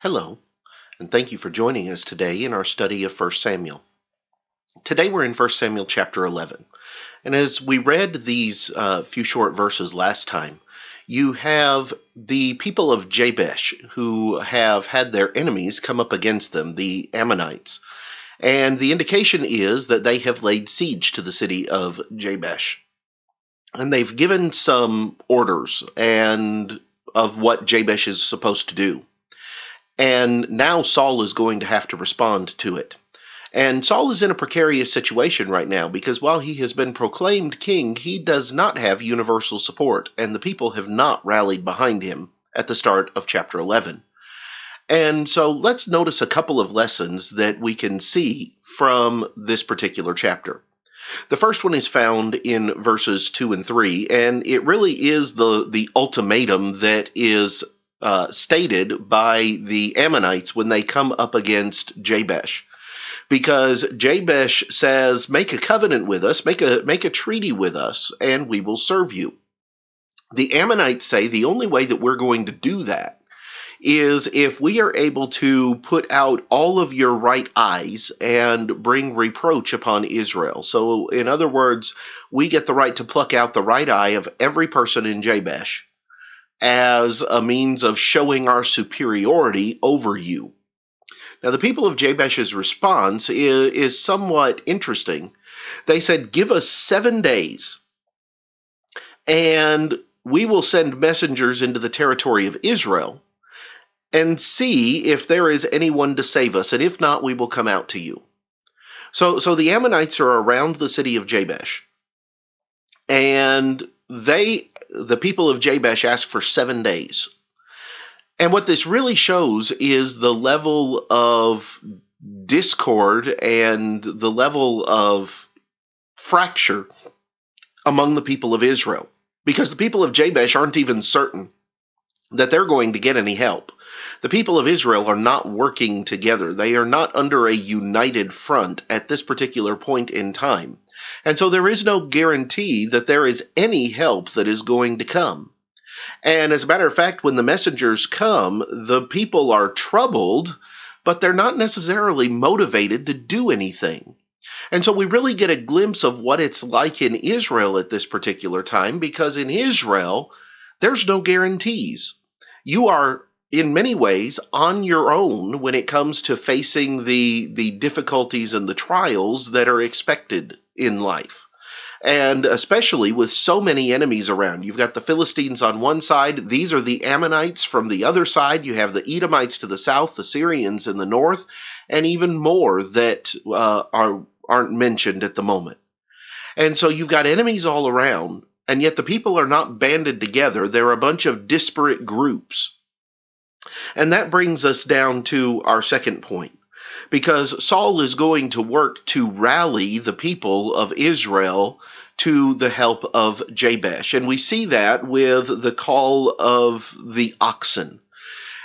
Hello, and thank you for joining us today in our study of 1 Samuel. Today we're in 1 Samuel chapter 11. And as we read these few short verses last time, you have the people of Jabesh who have had their enemies come up against them, the Ammonites. And the indication is that they have laid siege to the city of Jabesh. And they've given some orders and of what Jabesh is supposed to do. And now Saul is going to have to respond to it. And Saul is in a precarious situation right now because while he has been proclaimed king, he does not have universal support, and the people have not rallied behind him at the start of chapter 11. And so let's notice a couple of lessons that we can see from this particular chapter. The first one is found in verses 2 and 3, and it really is the ultimatum that is stated by the Ammonites when they come up against Jabesh. Because Jabesh says, make a covenant with us, make a treaty with us, and we will serve you. The Ammonites say the only way that we're going to do that is if we are able to put out all of your right eyes and bring reproach upon Israel. So, in other words, we get the right to pluck out the right eye of every person in Jabesh as a means of showing our superiority over you. Now, the people of Jabesh's response is somewhat interesting. They said, give us 7 days, and we will send messengers into the territory of Israel and see if there is anyone to save us, and if not, we will come out to you. So the Ammonites are around the city of Jabesh, and the people of Jabesh ask for 7 days. And what this really shows is the level of discord and the level of fracture among the people of Israel. Because the people of Jabesh aren't even certain that they're going to get any help. The people of Israel are not working together. They are not under a united front at this particular point in time. And so there is no guarantee that there is any help that is going to come. And as a matter of fact, when the messengers come, the people are troubled, but they're not necessarily motivated to do anything. And so we really get a glimpse of what it's like in Israel at this particular time, because in Israel, there's no guarantees. You are, in many ways, on your own when it comes to facing the difficulties and the trials that are expected in life. And especially with so many enemies around. You've got the Philistines on one side. These are the Ammonites from the other side. You have the Edomites to the south, the Syrians in the north, and even more that aren't mentioned at the moment. And so you've got enemies all around, and yet the people are not banded together. They're a bunch of disparate groups. And that brings us down to our second point. Because Saul is going to work to rally the people of Israel to the help of Jabesh. And we see that with the call of the oxen.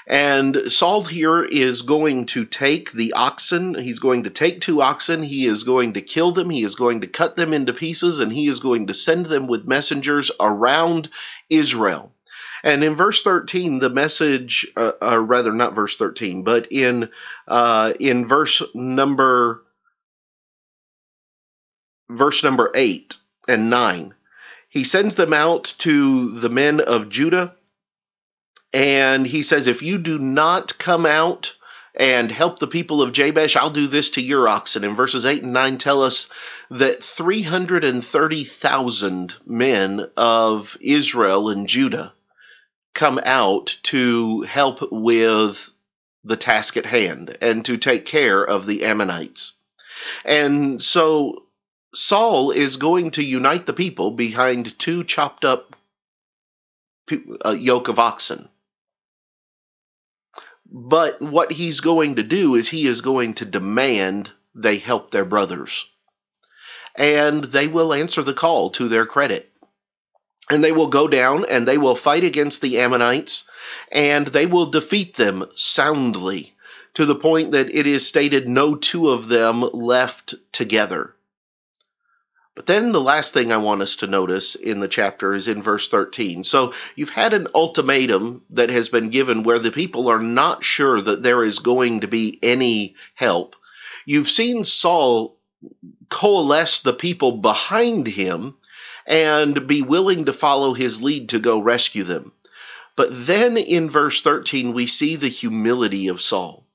And Saul here is going to take the oxen. He's going to take 2 oxen. He is going to kill them. He is going to cut them into pieces. And he is going to send them with messengers around Israel. And in verse 13, the message, or rather not verse 13, but in verse number 8 and 9, he sends them out to the men of Judah, and he says, if you do not come out and help the people of Jabesh, I'll do this to your oxen. And verses 8 and 9 tell us that 330,000 men of Israel and Judah come out to help with the task at hand and to take care of the Ammonites. And so Saul is going to unite the people behind 2 chopped up yoke of oxen. But what he's going to do is he is going to demand they help their brothers. And they will answer the call to their credit. And they will go down and they will fight against the Ammonites, and they will defeat them soundly, to the point that it is stated no 2 of them left together. But then the last thing I want us to notice in the chapter is in verse 13. So you've had an ultimatum that has been given where the people are not sure that there is going to be any help. You've seen Saul coalesce the people behind him and be willing to follow his lead to go rescue them. But then in verse 13, we see the humility of Saul.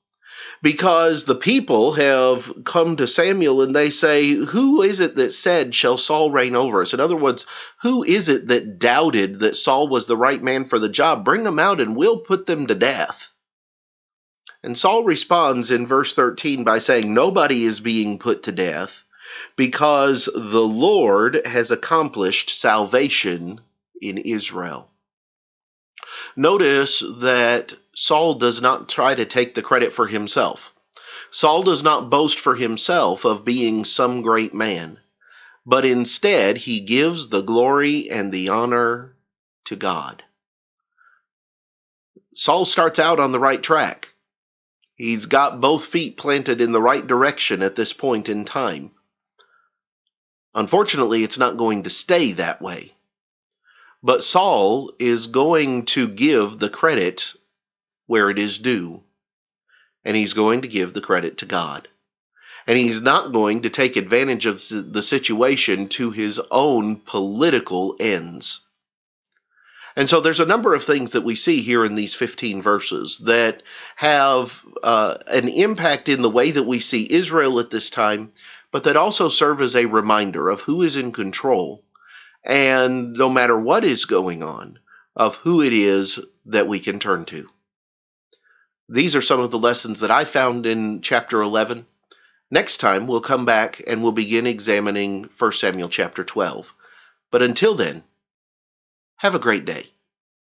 Because the people have come to Samuel and they say, who is it that said, shall Saul reign over us? In other words, who is it that doubted that Saul was the right man for the job? Bring them out and we'll put them to death. And Saul responds in verse 13 by saying, nobody is being put to death because the Lord has accomplished salvation in Israel. Notice that Saul does not try to take the credit for himself. Saul does not boast for himself of being some great man, but instead he gives the glory and the honor to God. Saul starts out on the right track. He's got both feet planted in the right direction at this point in time. Unfortunately, it's not going to stay that way. But Saul is going to give the credit where it is due. And he's going to give the credit to God. And he's not going to take advantage of the situation to his own political ends. And so there's a number of things that we see here in these 15 verses that have an impact in the way that we see Israel at this time, but that also serve as a reminder of who is in control, and no matter what is going on, of who it is that we can turn to. These are some of the lessons that I found in chapter 11. Next time, we'll come back and we'll begin examining 1 Samuel chapter 12. But until then, have a great day.